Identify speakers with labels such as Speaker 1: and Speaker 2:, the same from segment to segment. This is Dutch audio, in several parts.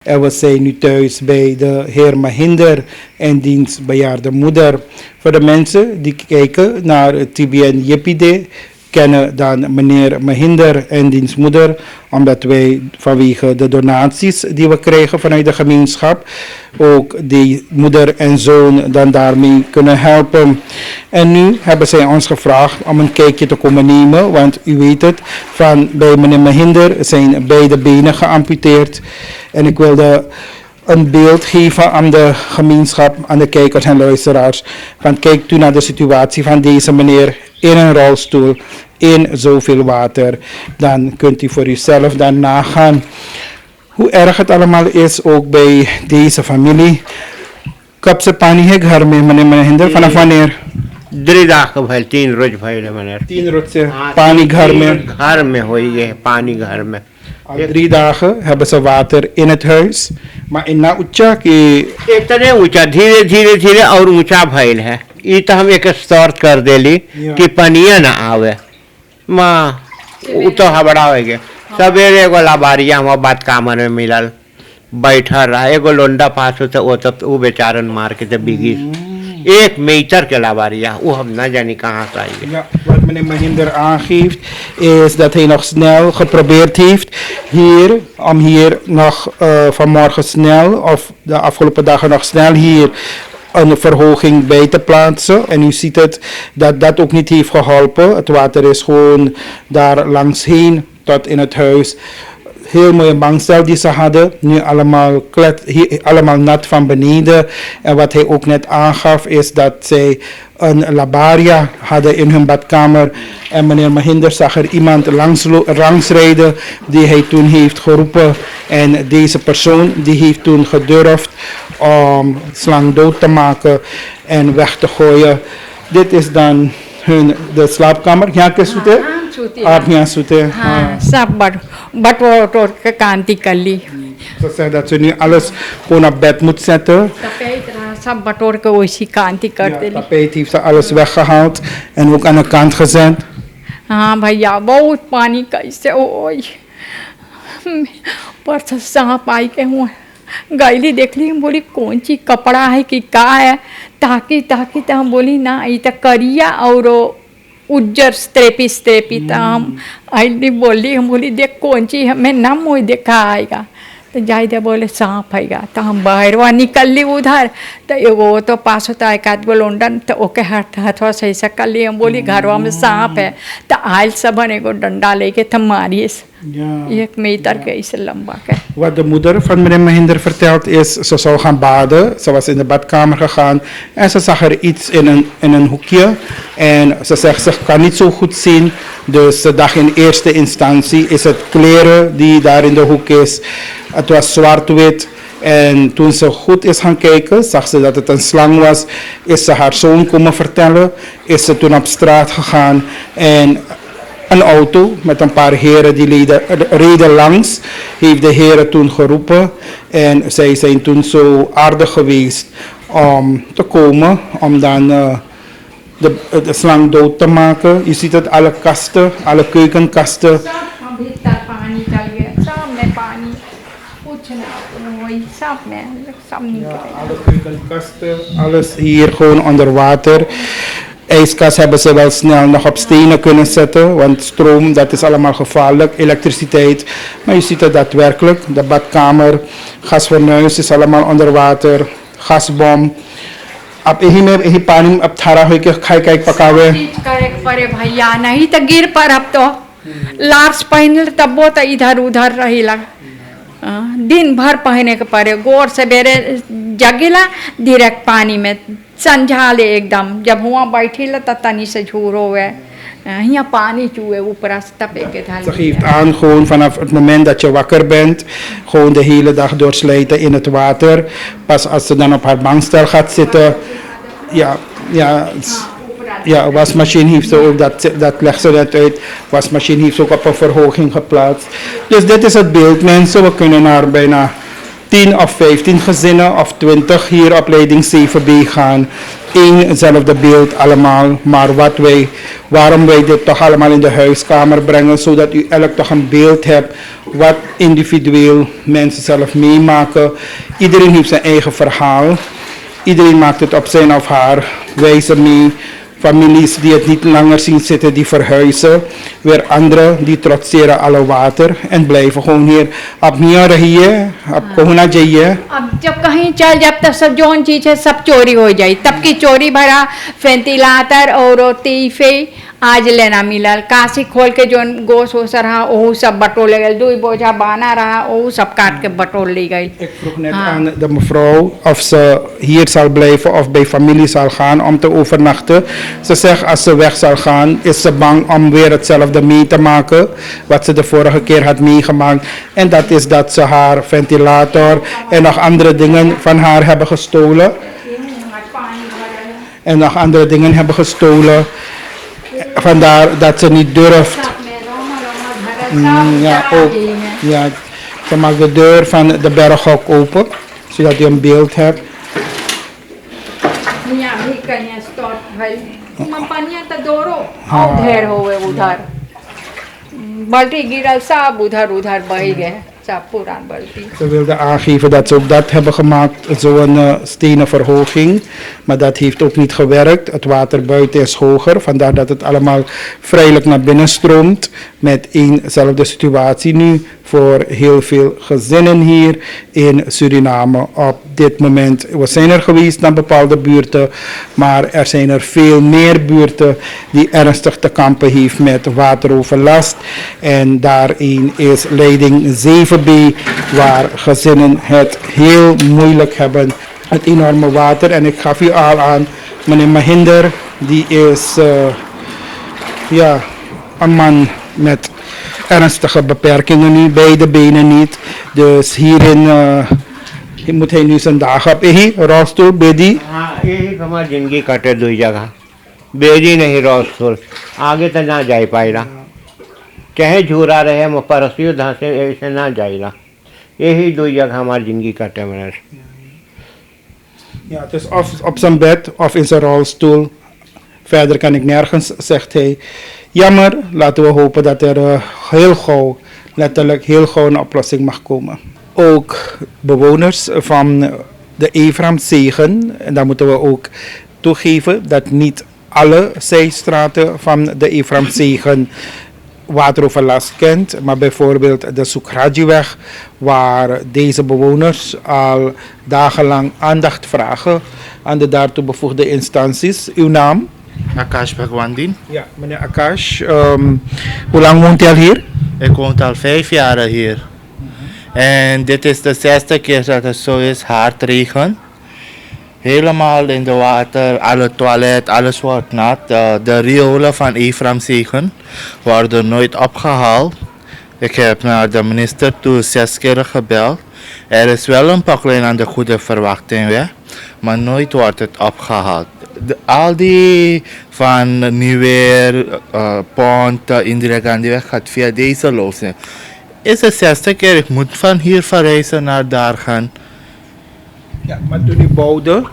Speaker 1: En we zijn nu thuis bij de heer Mahinder en diens bejaarde moeder. Voor de mensen die kijken naar TBN Jepide, kennen dan meneer Mahinder en diens moeder, omdat wij vanwege de donaties die we krijgen vanuit de gemeenschap, ook die moeder en zoon dan daarmee kunnen helpen. En nu hebben zij ons gevraagd om een kijkje te komen nemen, want u weet het, van bij meneer Mahinder zijn beide benen geamputeerd. En ik wilde een beeld geven aan de gemeenschap, aan de kijkers en luisteraars. Van kijk u naar de situatie van deze meneer in een rolstoel, in zoveel water. Dan kunt u voor uzelf dan nagaan hoe erg het allemaal is, ook bij deze familie. Kap se pani है घर में meneer Mahinder, vanaf wanneer?
Speaker 2: 3 dagen भइल 3 रोज भइल है meneer
Speaker 1: 3 रोज से पानी घर में?
Speaker 2: घर में हो गए पानी घर में.
Speaker 1: Al 3 dagen hebben ze water in het huis, maar in ऊंचा कि
Speaker 2: इतने ऊंचा धीरे धीरे धीरे और ऊंचा भइल है. ई तो हम एक शर्त कर देली कि पनिया ना आवे माँ उ तो हबड़ा हो गए. सवेरे एगो लाबारिया हम बात कामन में मिलल बैठा रहा, एगो लोंडा पास होता वो तो वो बेचारन मार के तो बिगी 1 meter के लाबारिया वो हम ना जानी कहाँ से आई है.
Speaker 1: Ja, wat meneer Mahinder aangeeft is dat hij nog snel geprobeerd heeft om hier nog vanmorgen snel of de afgelopen dagen nog snel hier een verhoging bij te plaatsen. En u ziet het dat dat ook niet heeft geholpen. Het water is gewoon daar langs heen tot in het huis. Heel mooie bankstel die ze hadden, nu allemaal nat van beneden. En wat hij ook net aangaf is dat zij een labaria hadden in hun badkamer. En meneer Mahinder zag er iemand langs rijden die hij toen heeft geroepen. En deze persoon die heeft toen gedurfd om slang dood te maken en weg te gooien. Dit is dan de slaapkamer. Ja, आप यहाँ सोते हैं?
Speaker 3: हाँ सब बटोर के कांति कर ली.
Speaker 1: Ze zegt dat ze nu alles gewoon op bed moet zetten.
Speaker 3: tapijt सब बटोर के वैसी कांति कर
Speaker 1: Ja,
Speaker 3: देली.
Speaker 1: tapijt heeft ze alles weggehaald en ook aan de kant gezet.
Speaker 3: हाँ भैया बहुत पानी कैसे ओई पर सांप आई के हुआ गईली देख ली. हम बोली कौन ची कपड़ा है कि का है, ताकि ताकि तो हम बोली ना ये तो करिया और उज्जर स्त्रेपी तो हम आई बोली. हम बोली देख कौन ची हमें ना मुँह देखा आएगा तो जाए दे बोले सांप आएगा. तो हम बाहरवा निकल ली उधर तो एगो तो पास होता एक आध गो लोंडन तो ओके हथवा से ऐसा कर ली. हम बोली घरवा में सांप है तो आयल सबन एगो डंडा लेके तो मारिए
Speaker 1: Ja.
Speaker 3: 1 meter के इसे लंबा के.
Speaker 1: Wat de moeder van meneer Mahinder vertelt is, ze zou gaan baden. Ze was in de badkamer gegaan en ze zag er iets in een hoekje. En ze zegt, ze kan niet zo goed zien. Dus ze dacht in eerste instantie, is het kleren die daar in de hoek is. Het was zwart-wit. En toen ze goed is gaan kijken, zag ze dat het een slang was. Is ze haar zoon komen vertellen. Is ze toen op straat gegaan en een auto met een paar heren die reden langs, heeft de heren toen geroepen en zij zijn toen zo aardig geweest om te komen, om dan de slang dood te maken. Je ziet het, alle kasten, alle keukenkasten. Alle keukenkasten, alles hier gewoon onder water. Ijskast hebben ze wel snel nog op stenen kunnen zetten, want stroom, dat is allemaal gevaarlijk, elektriciteit. Maar je ziet het daadwerkelijk, de badkamer, gasfornuis is allemaal onder water, gasbom. अब यही में यही पानी अब थारा हो के खाई खाई पकावे
Speaker 3: करे परे भैया नहीं तो गिर पर अब तो लार्स पहन तब वो तो इधर उधर रही लग. दिन भर पहने के परे गोर से बेरे जगेला डायरेक्ट पानी में संझाले एकदम जब हुआ बैठी ला तनी से झूर होवे यहाँ पानी चूहे ऊपर तपे के
Speaker 1: Ze geeft aan gewoon vanaf het moment dat je wakker bent, gewoon de hele dag doorslijten in het water. Pas als ze dan op haar bankstel gaat zitten, ja, wasmachine heeft ze ook, dat legt ze net uit. Wasmachine heeft ze ook op een verhoging geplaatst. Dus dit is het beeld mensen, we kunnen haar bijna 10 of 15 gezinnen of 20 hier op leiding 7B gaan. Éénzelfde beeld allemaal, maar waarom wij dit toch allemaal in de huiskamer brengen, zodat u elk toch een beeld hebt wat individueel mensen zelf meemaken. Iedereen heeft zijn eigen verhaal. Iedereen maakt het op zijn of haar wijze mee. Families die het niet langer zien zitten, die verhuizen. Weer anderen die trotseren alle water en blijven gewoon hier. Ab नहीं रहिए, आपको होना चाहिए.
Speaker 3: अब जब कहीं चल जब तक सब जौन चीज है सब चोरी हो जाए तब की चोरी भरा वेंटिलेटर और तीफे आज लेना मिलल काशी खोल के जो गोश हो रहा वो सब बटोर ले गए 2 बोझा बाना रहा वो सब काट के बटोर ले गई.
Speaker 1: Ik vroeg net aan de mevrouw of ze hier zal blijven of bij familie zal gaan om te overnachten. Ze zegt als ze weg zal gaan is ze bang om weer hetzelfde mee te maken wat ze de vorige keer had meegemaakt. En dat is dat ze haar ventilator en nog andere dingen van haar hebben gestolen. En nog andere dingen hebben gestolen. Vandaar dat ze niet durft. Ja, ook. Ja, ze maakt de deur van de berghok open, zodat u een beeld hebt.
Speaker 3: यहाँ भी कहीं स्टॉक है मपनिया तो दोरो और ढेर होवे उधर बाल्टी गिरल सब उधर उधर बह गए सब पुरान बाल्टी.
Speaker 1: Ze wilde aangeven dat ze ook dat hebben gemaakt, zo'n stenen verhoging. Maar dat heeft ook niet gewerkt. Het water buiten is hoger. Vandaar dat het allemaal vrijelijk naar binnen stroomt. Met éénzelfde situatie nu voor heel veel gezinnen hier in Suriname op dit moment. We zijn er geweest naar bepaalde buurten. Maar er zijn er veel meer buurten die ernstig te kampen heeft met wateroverlast. En daarin is leiding 7B waar gezinnen het heel moeilijk hebben. Het enorme water. En ik gaf u al aan, meneer Mahinder, die is een man met ernstige beperkingen nu, beide benen niet. Dus hierin moet hij nu zijn dagen op. Rolstoel, Bedi.
Speaker 2: हाँ यही हमारी जिंदगी कटे 2 जगह बेजी नहीं रोस्तुल आगे तो ना जा पाएगा चाहे झूरा रहे परसियों धांसे ऐसे ना जाएगा यही 2 जगह हमारी जिंदगी कटे मैंने.
Speaker 1: Ja, het is of op zijn bed of in zijn rolstoel. Verder kan ik nergens, zegt hij. Jammer, laten we hopen dat er heel gauw, letterlijk heel gauw een oplossing mag komen. Ook bewoners van de Ephraimzegen, en daar moeten we ook toegeven dat niet alle zijstraten van de Ephraimzegen wateroverlast kent, maar bijvoorbeeld de Sukrajiweg, waar deze bewoners al dagenlang aandacht vragen aan de daartoe bevoegde instanties. Uw naam?
Speaker 4: Akash Bhagwandin.
Speaker 1: Ja, meneer Akash. Hoe lang woont u al hier?
Speaker 4: Ik woon al 5 jaar hier. En dit is de 6e keer dat het zo is, hard regen. Helemaal in de water, alle toilet, alles wordt nat. De riolen van Ephraimzegen worden nooit opgehaald. Ik heb naar de minister toe 6 keer gebeld. Er is wel een pakkelijn aan de goede verwachting, maar nooit wordt het opgehaald. Al die van Nieuweer, Pont, Indira Gandhiweg gaat via deze looping. Is de 6e keer, ik moet van hier verreizen naar daar gaan.
Speaker 1: Ja, maar toen u bouwde,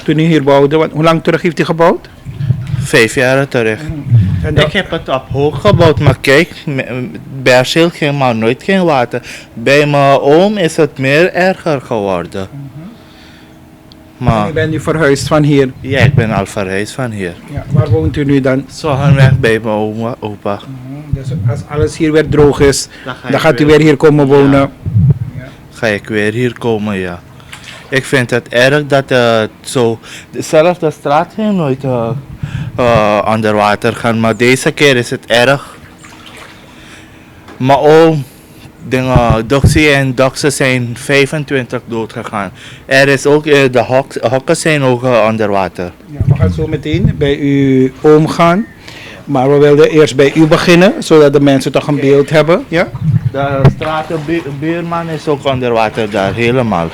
Speaker 1: toen u hier bouwde, hoe lang terug heeft u gebouwd?
Speaker 4: 5 jaar terug.
Speaker 1: En
Speaker 4: Ik heb het op hoog gebouwd, maar kijk, Bersheel ging maar nooit geen water. Bij mijn oom is het meer erger geworden. Maar
Speaker 1: u bent nu verhuisd van hier.
Speaker 4: ja, ik ben al verhuisd van hier.
Speaker 1: Ja, waar woont u nu dan?
Speaker 4: Zorgenweg bij mijn opa.
Speaker 1: Dus als alles hier weer droog is,
Speaker 4: Dan
Speaker 1: dan gaat u weer hier komen wonen.
Speaker 4: Ga ik weer hier komen, ja. Ik vind het erg dat het zo... Dezelfde straat ging nooit onder water gaan, maar deze keer is het erg. Maar oom, Doxie en Doxen zijn 25 dood gegaan. Er is ook, de hokken zijn ook onder water.
Speaker 1: Ja, we gaan zo meteen bij uw oom gaan. Maar we wilden eerst bij u beginnen, zodat de mensen toch een beeld hebben. Ja?
Speaker 4: De stratenbuurman is ook onder water daar, helemaal.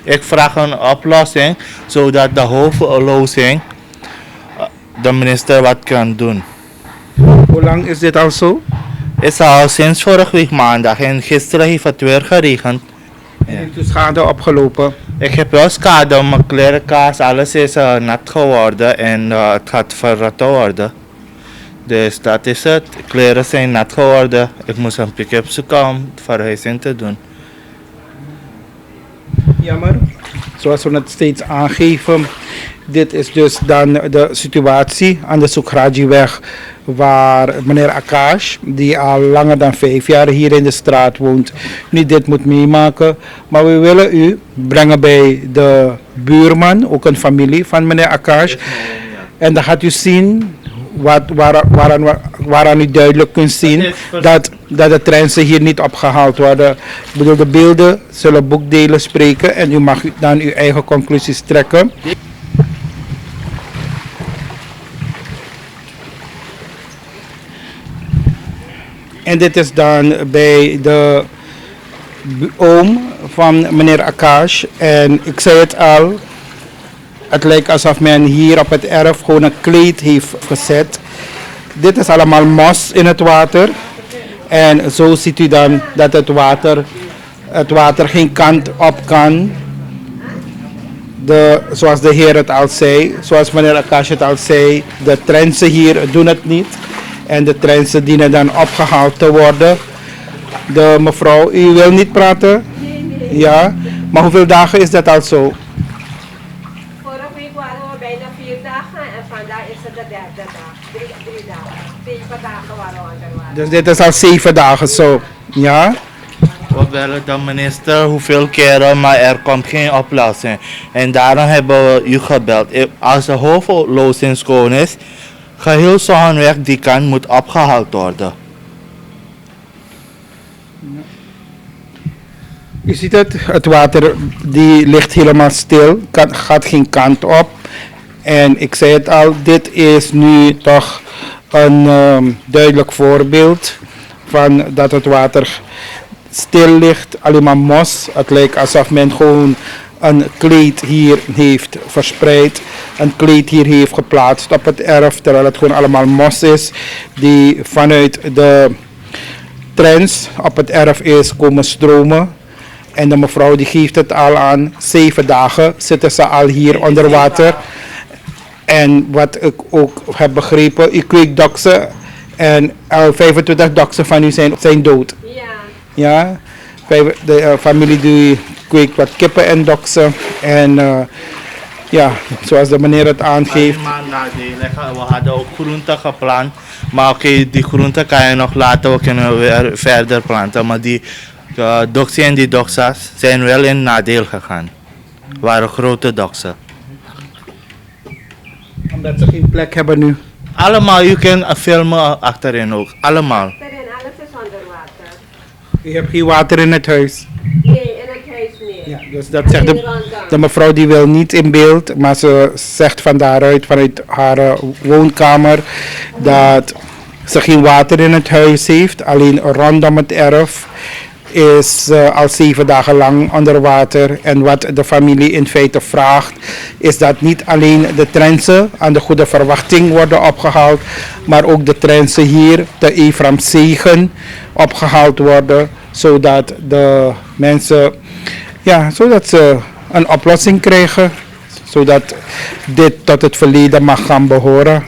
Speaker 4: Ik vraag een oplossing, zodat de hoofdlozing de minister wat kan doen.
Speaker 1: Hoe lang is dit al zo?
Speaker 4: Is al sinds vorige week maandag en gisteren heeft het weer geregend.
Speaker 1: Heeft u schade opgelopen?
Speaker 4: Ik heb wel schade, mijn klerenkast, alles is nat geworden en het gaat verrotten worden. Dus dat is het. Kleren zijn nat geworden. Ik moest een pick-up zoeken om verhuizing te doen.
Speaker 1: Jammer. Zoals we het steeds aangeven, dit is dus dan de situatie aan de Sukhrajiweg waar meneer Akash, die al langer dan 5 jaar hier in de straat woont, nu dit moet meemaken. Maar we willen u brengen bij de buurman, ook een familie van meneer Akash. En dan gaat u zien waaraan u duidelijk kunt zien dat de trensen hier niet opgehaald worden. Ik bedoel, de beelden zullen boekdelen spreken en u mag dan uw eigen conclusies trekken. En dit is dan bij de oom van meneer Akash. En ik zei het al, het lijkt alsof men hier op het erf gewoon een kleed heeft gezet. Dit is allemaal mos in het water. En zo ziet u dan dat het water geen kant op kan. Zoals de heer het al zei, zoals meneer Akash het al zei, de trensen hier doen het niet. En de trensen dienen dan opgehaald te worden. De mevrouw, u wil niet praten? Nee. Ja, maar hoeveel dagen is dat al zo?
Speaker 5: Vorige week waren we bijna 4 dagen en vandaag is het de 3e dag. 3 dagen. 7 dagen waren we onder water.
Speaker 1: Dus dit is al 7 dagen zo, ja?
Speaker 4: We bellen de minister hoeveel keren, maar er komt geen oplossing. En daarom hebben we u gebeld. Als de hoofdlozing schoon is, geheel Zonweg die kant moet opgehaald worden.
Speaker 1: Je ziet het water die ligt helemaal stil, gaat geen kant op. En ik zei het al, dit is nu toch een duidelijk voorbeeld van dat het water stil ligt, alleen maar mos. Het lijkt alsof men gewoon een kleed hier heeft verspreid, een kleed hier heeft geplaatst op het erf, terwijl het gewoon allemaal mos is, die vanuit de trends op het erf is komen stromen. En de mevrouw die geeft het al aan, 7 dagen zitten ze al hier onder water. En wat ik ook heb begrepen, u kweekt doksen en 25 doksen van u zijn dood.
Speaker 5: Ja.
Speaker 1: Ja, de familie die kweekt wat kippen en doksen. En ja, zoals de meneer het aangeeft.
Speaker 4: We hadden ook groenten geplant, maar oké, die groenten kan je nog laten, we kunnen weer verder planten. Maar die doksen en die doksas zijn wel in nadeel gegaan. Waren grote doksen.
Speaker 1: Omdat ze geen plek hebben nu.
Speaker 4: Allemaal, je kan filmen achterin ook. Allemaal.
Speaker 5: Achterin, alles is onder water.
Speaker 1: U hebt geen water in het huis.
Speaker 5: Nee, in het huis niet.
Speaker 1: Ja, dus dat zegt de mevrouw die wil niet in beeld, maar ze zegt van daaruit, vanuit haar woonkamer, dat ze geen water in het huis heeft. Alleen rondom het erf is al 7 dagen lang onder water. En wat de familie in feite vraagt, is dat niet alleen de trensen aan de Goede Verwachting worden opgehaald, maar ook de trensen hier, de Ephraimzegen, opgehaald worden, zodat de mensen, ja, zodat ze een oplossing krijgen, zodat dit tot het verleden mag gaan behoren.